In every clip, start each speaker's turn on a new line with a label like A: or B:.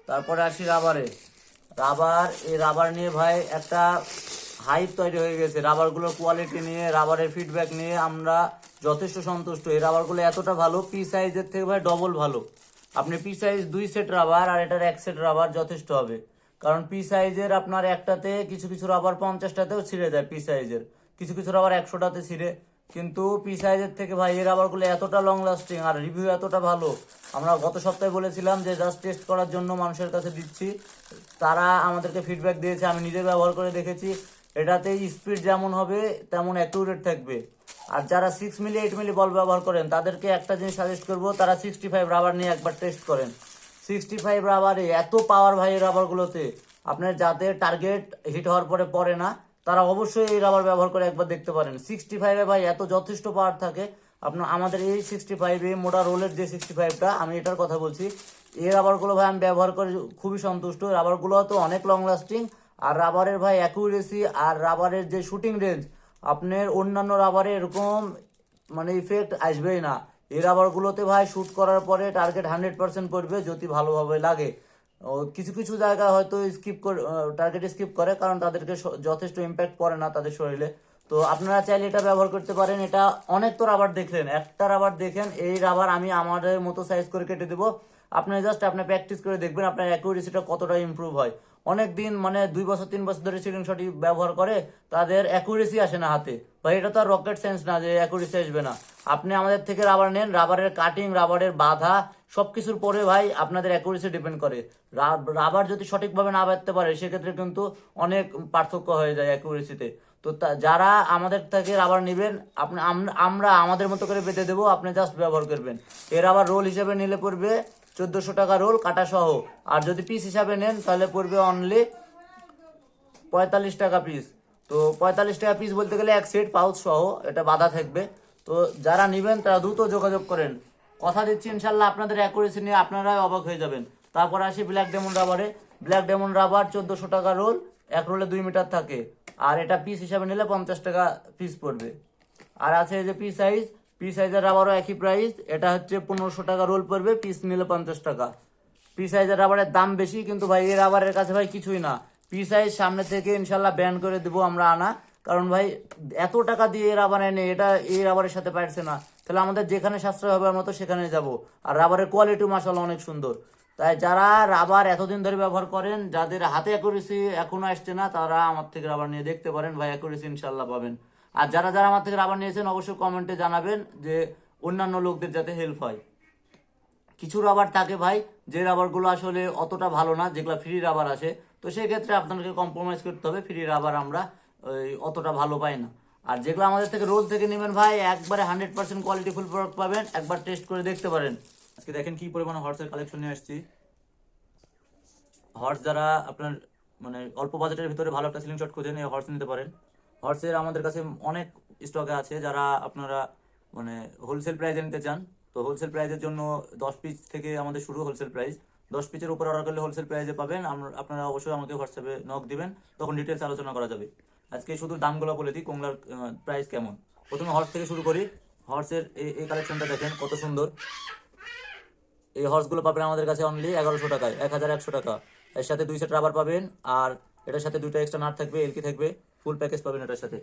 A: তারপরে আসি রাবারে। এই রাবার নিয়ে ভাই একটা হাইপ তৈরি হয়ে গেছে। রাবারগুলোর কোয়ালিটি নিয়ে, রাবারের ফিডব্যাক নিয়ে আমরা যথেষ্ট সন্তুষ্ট। এই রাবারগুলো এতটা ভালো, পি সাইজের থেকে ভাই ডবল ভালো। আপনি পি সাইজ 2 সেট রাবার আর এটার 1 সেট রাবার যথেষ্ট হবে। কারণ পি সাইজের আপনার একটাতে কিছু কিছু রাবার 50টাতেও ছিঁড়ে যায়, পি সাইজের কিছু কিছু রাবার 100টাতে ছিঁড়ে। কিন্তু পি সাইজের থেকে ভাই এই রাবারগুলো এতটা লং লাস্টিং আর রিভিউ এতটা ভালো। আমরা গত সপ্তাহে বলেছিলাম যে জাস্ট টেস্ট করার জন্য মানুষের কাছে দিচ্ছি, তারা আমাদেরকে ফিডব্যাক দিয়েছে, আমি নিজে ব্যবহার করে দেখেছি। এটাতে স্পিড যেমন হবে তেমন অ্যাকুরেট থাকবে। আর যারা 6 মিলি 8 মিলি বল ব্যবহার করেন তাদেরকে একটা জিনিস সাজেস্ট করবো, তারা 65 রাবার নিয়ে একবার টেস্ট করেন। 65 রাবারে এত পাওয়ার ভাই এই রাবারগুলোতে, আপনার যাদের টার্গেট হিট হওয়ার পরে পড়ে না তারা অবশ্যই এই রাবার ব্যবহার করে একবার দেখতে পারেন। 65-এ ভাই এত যথেষ্ট পাওয়ার থাকে। আপনার আমাদের এই 65, এই মোটা রোলের যে 65টা, আমি এটার কথা বলছি, এই রাবারগুলো ভাই আমি ব্যবহার করে খুবই সন্তুষ্ট। রাবারগুলো তো অনেক লং লাস্টিং, আর রাবারের ভাই অ্যাকুরেসি আর রাবারের যে শুটিং রেঞ্জ, আপনার অন্যান্য রাবারে এরকম মানে ইফেক্ট আসবেই না। এই রাবারগুলোতে ভাই শ্যুট করার পরে টার্গেট 100% পড়বে যদি ভালোভাবে লাগে। ও কিছু কিছু জায়গা হয়তো স্কিপ করে, টার্গেট স্কিপ করে, কারণ তাদেরকে যথেষ্ট ইম্প্যাক্ট পড়ে না তাদের শরীরে। তো আপনারা চাইলে এটা ব্যবহার করতে পারেন। এটা অনেক তো রাবার দেখলেন, একটা রাবার দেখেন, এই রাবার আমি আমাদের মতো সাইজ করে কেটে দেবো। আপনি জাস্ট আপনি প্র্যাকটিস করে দেখবেন আপনার অ্যাকুরেসিটা কতটা ইমপ্রুভ হয়। অনেক দিন মানে 2 বছর 3 বছর ধরে সিলিং শট ব্যবহার করে তাদের অ্যাকুরেসি আসে না হাতে। ভাই এটা তো আর রকেট সায়েন্স না যে অ্যাকুরেসি আসবে না। আপনি আমাদের থেকে রাবার নেন, রাবারের কাটিং, রাবারের বাধা সবকিছুর পরে ভাই আপনাদের অ্যাকুরেসি ডিপেন্ড করে। রাবার যদি সঠিকভাবে না বাঁধতে পারে সেক্ষেত্রে কিন্তু অনেক পার্থক্য হয়ে যায় অ্যাকুরেসিতে। তো যারা আমাদের থেকে রাবার নেবেন, আপনি আমরা আমাদের মতো করে বেঁধে দেবো, আপনি জাস্ট ব্যবহার করবেন। এর আবার রোল হিসেবে নিলে পড়বে 1400 টাকা রোল কাটা সহ। আর যদি পিস হিসাবে নেন তাহলে পড়বে অনলি 45 টাকা পিস। তো 45 টাকা পিস বলতে গেলে 1 সেট পাউচ সহ, এটা বাধা থাকবে। তো যারা নেবেন তারা দ্রুত যোগাযোগ করেন। কথা দিচ্ছি ইনশাল্লাহ আপনাদের অ্যাকুরেসি নিয়ে আপনারাই অবাক হয়ে যাবেন। তারপর আসি ব্ল্যাক ডেমন রাবারে। ব্ল্যাক ডেমন রাবার 1400 টাকা রোল, 1 রোলে 2 মিটার থাকে। আর এটা পিস হিসাবে নিলে 50 টাকা পিস পড়বে। আর আছে এই যে পি সাইজের রাবারও একই প্রাইস, এটা হচ্ছে 1500 টাকা রোল পড়বে, পিস নিলে 50 টাকা। পি সাইজের রাবারের দাম বেশি, কিন্তু ভাই এই রাবারের কাছে ভাই কিছুই না। পি সাইজ সামনে থেকে ইনশাল্লাহ ব্যান করে দেবো আমরা আনা, কারণ ভাই এত টাকা দিয়ে এই রাবার এনে এটা এই রাবারের সাথে পারছে না, তাহলে আমাদের যেখানে সাশ্রয় হবে আমরা তো সেখানে যাব। আর রাবারের কোয়ালিটি মাশাআল্লাহ অনেক সুন্দর। তাই যারা রাবার এতদিন ধরে ব্যবহার করেন, যাদের হাতে অ্যাকুরেসি এখনো আসছে না, তারা আমার থেকে রাবার নিয়ে দেখতে পারেন, ভাই অ্যাকুরেসি ইনশাল্লাহ পাবেন। আর যারা যারা আমার থেকে রাবার নিয়েছেন অবশ্যই কমেন্টে জানাবেন, যে অন্যান্য লোকদের যাতে হেল্প হয়। কিছু রাবার থাকে ভাই যে রাবারগুলো আসলে অতটা ভালো না, যেগুলো ফ্রি রাবার আসে, তো সেই ক্ষেত্রে আপনাদেরকে কম্প্রোমাইজ করতে হবে, ফ্রি রাবার আমরা ওই অতটা ভালো পাই না। আর যেগুলো আমাদের থেকে রোল থেকে নেবেন ভাই, একবারে 100% কোয়ালিটিফুল প্রোডাক্ট পাবেন, একবার টেস্ট করে দেখতে পারেন। আজকে দেখেন কি পরিমাণে হর্সের কালেকশন নিয়ে আসছি। হর্স যারা আপনার মানে অল্প বাজেটের ভিতরে ভালো একটা সিলিং শট খুঁজেন, এই হর্স নিতে পারেন। হর্সের আমাদের কাছে অনেক স্টকে আছে। যারা আপনারা মানে হোলসেল প্রাইসে নিতে চান, তো হোলসেল প্রাইসের জন্য 10 পিস থেকে আমাদের শুরু হোলসেল প্রাইস। 10 পিসের উপর অর্ডার করলে হোলসেল প্রাইসে পাবেন। আপনারা অবশ্যই আমাকে হোয়াটসঅ্যাপে নক দিবেন, তখন ডিটেলস আলোচনা করা যাবে। আজকে শুধু দামগুলো বলে দিই কোনগুলোর প্রাইস কেমন। প্রথমে হর্স থেকে শুরু করি। হর্সের এই কালেকশনটা দেখেন কত সুন্দর। এই হর্সগুলো পাবেন আমাদের কাছে অনলি 1100 টাকায়, 1100 টাকা। এর সাথে 2 সেট রাবার পাবেন, আর এটার সাথে 2টা এক্সট্রা নাট থাকবে, এলকি থাকবে, ফুল প্যাকেজ পাবেন এটার সাথে।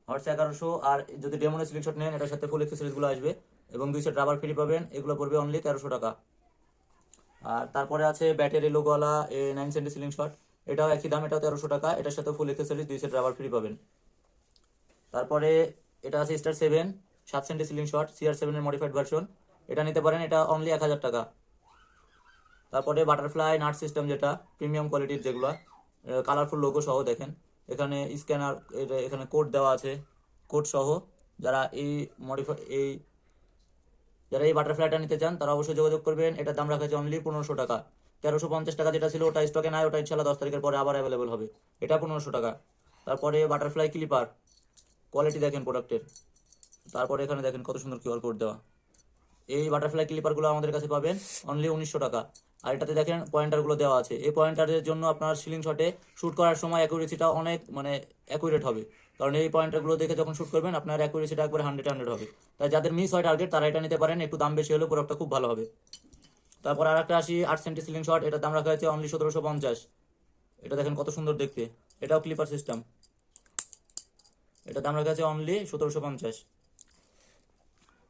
A: হর্স 1100। আর যদি ডেমনের সিলিং শট নেন এটার সাথে ফুল অ্যাক্সেসরিজগুলো আসবে, এবং 2 সেট রাবার ফ্রি পাবেন। এগুলো পড়বে অনলি 1300 টাকা। আর তারপরে আছে ব্যাটারি লোগোওয়ালা 9 সেন্টি সিলিং শট, এটাও একই দাম, এটাও 1300 টাকা। এটার সাথে ফুল অ্যাক্সেসরিজ 2 সেট রাবার ফ্রি পাবেন। তারপরে এটা আছে star 7 7 centi ceiling shot, CR7 এর মডিফাইড ভার্সন, এটা নিতে পারেন, এটা অনলি 1000 টাকা। তারপরে বাটারফ্লাই নাট সিস্টেম, যেটা প্রিমিয়াম কোয়ালিটির, যেগুলো কালারফুল লোগো সহ দেখেন, এখানে স্ক্যানার, এখানে কোড দেওয়া আছে, কোড সহ। যারা যারা এই বাটারফ্লাইটা নিতে চান তারা অবশ্যই যোগাযোগ করবেন। এটার দাম রাখা আছে অনলি 1500 টাকা। 1350 টাকা যেটা ছিল ওটা স্টকে নাই, ওটা ইনশাল্লাহ 10 তারিখের পরে আবার অ্যাভেলেবল হবে। এটা 1500 টাকা। তারপরে বাটারফ্লাই ক্লিপার, কোয়ালিটি দেখেন প্রোডাক্টের। তারপরে এখানে দেখেন কত সুন্দর কিউআর কোড দেওয়া। এই বাটারফ্লাই ক্লিপারগুলো আমাদের কাছে পাবেন অনলি 1900 টাকা। আর এটাতে দেখেন পয়েন্টারগুলো দেওয়া আছে। এই পয়েন্টারের জন্য আপনার সিলিং শটে শ্যুট করার সময় অ্যাকুরেসিটা অনেক মানে অ্যাকুরেট হবে, কারণ এই পয়েন্টারগুলো দেখে যখন শ্যুট করবেন আপনার অ্যাকুরেসিটা একবার 100 হবে। তাই যাদের মিস হয় টার্গেট তারা এটা নিতে পারেন, একটু দাম বেশি হলেও প্রোডাক্টটা খুব ভালো হবে। তারপর আর একটা আসি 8 সেন্টি সিলিং শট, এটার দাম রাখা হয়েছে অনলি 1750। এটা দেখেন কত সুন্দর দেখতে, এটাও ক্লিপার সিস্টেম, এটার দাম রাখা আছে অনলি 1750।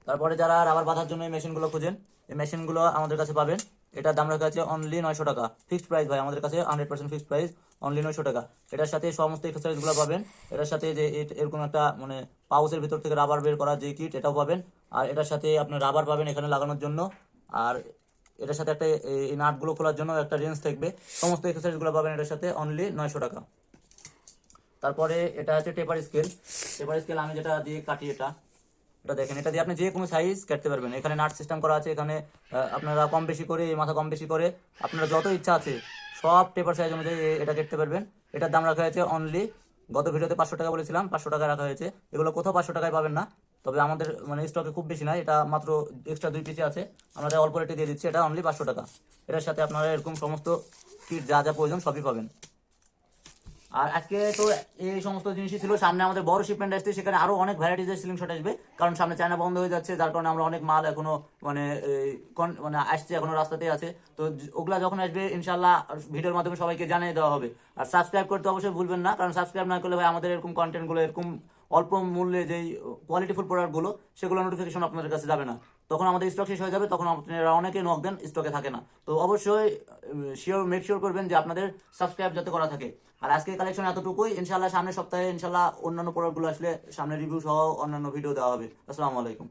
A: তারপরে যারা রাবার বাঁধার জন্য এই মেশিনগুলো খুঁজেন, এই মেশিনগুলো আমাদের কাছে পাবেন, এটার দাম রাখা আছে অনলি 900 টাকা, ফিক্সড প্রাইস ভাই আমাদের কাছে 100% ফিক্সড প্রাইস, অনলি 900 টাকা। এটার সাথে সমস্ত এক্সারসাইজগুলো পাবেন, এটার সাথে যে এরকম একটা মানে পাউচের ভিতর থেকে রাবার বের করা যে কিট, এটাও পাবেন। আর এটার সাথে আপনার রাবার পাবেন এখানে লাগানোর জন্য, আর এটার সাথে একটা এই নাটগুলো খোলার জন্য একটা রেঞ্জ থাকবে, সমস্ত এক্সারসাইজগুলো পাবেন এটার সাথে অনলি 900 টাকা। তারপরে এটা হচ্ছে টেপার স্কেল, টেপার স্কেল আমি যেটা দিয়ে কাটি এটা, এটা দেখেন, এটা দিয়ে আপনি যে কোনো সাইজ কাটতে পারবেন, এখানে নাট সিস্টেম করা আছে, এখানে আপনারা কম বেশি করে এই মাথা কম বেশি করে আপনারা যত ইচ্ছা আছে সব টেপার সাইজ অনুযায়ী এটা কাটতে পারবেন। এটার দাম রাখা হয়েছে অনলি, গত ভিডিওতে 500 টাকা বলেছিলাম, 500 টাকা রাখা হয়েছে। এগুলো কোথাও 500 টাকায় পাবেন না, তবে আমাদের মানে স্টকে খুব বেশি নাই, এটা মাত্র এক্সট্রা 2 পিসে আছে, আমরা তাই অল্প রেটে দিয়ে দিচ্ছি, এটা অনলি 500 টাকা। এটার সাথে আপনারা এরকম সমস্ত কিট যা যা প্রয়োজন সবই পাবেন। আর আজকে তো এই সমস্ত জিনিসই ছিল, সামনে আমাদের বড় শিপমেন্ট আসছে, সেখানে আরো অনেক ভ্যারাইটিজের সিলিং শট আসবে, কারণ সামনে চায়না বন্ধ হয়ে যাচ্ছে, যার কারণে আমরা অনেক মাল এখনো মানে মানে আসছে, এখনো রাস্তাতেই আছে। তো ওগুলা যখন আসবে ইনশাল্লাহ ভিডিওর মাধ্যমে সবাইকে জানিয়ে দেওয়া হবে। আর সাবস্ক্রাইব করতে অবশ্যই ভুলবেন না, কারণ সাবস্ক্রাইব না করলে ভাই আমাদের এরকম কন্টেন্টগুলো, এরকম অল্প মূল্যে যেই কোয়ালিটিফুল প্রোডাক্টগুলো, সেগুলো নোটিফিকেশন আপনাদের কাছে যাবে না, তখন আমাদের স্টক শেষ হয়ে যাবে, তখন আপনারা অনেকে নক দেন, স্টকে থাকে না। তো অবশ্যই মেক শিওর করবেন যে আপনাদের সাবস্ক্রাইব যাতে করা থাকে। আর আজকে কালেকশন এতটুকুই, ইনশাল্লাহ সামনের সপ্তাহে ইনশাল্লাহ অন্যান্য প্রোডাক্টগুলো আসলে সামনে রিভিউ সহ অন্যান্য ভিডিও দেওয়া হবে। আসসালামু আলাইকুম।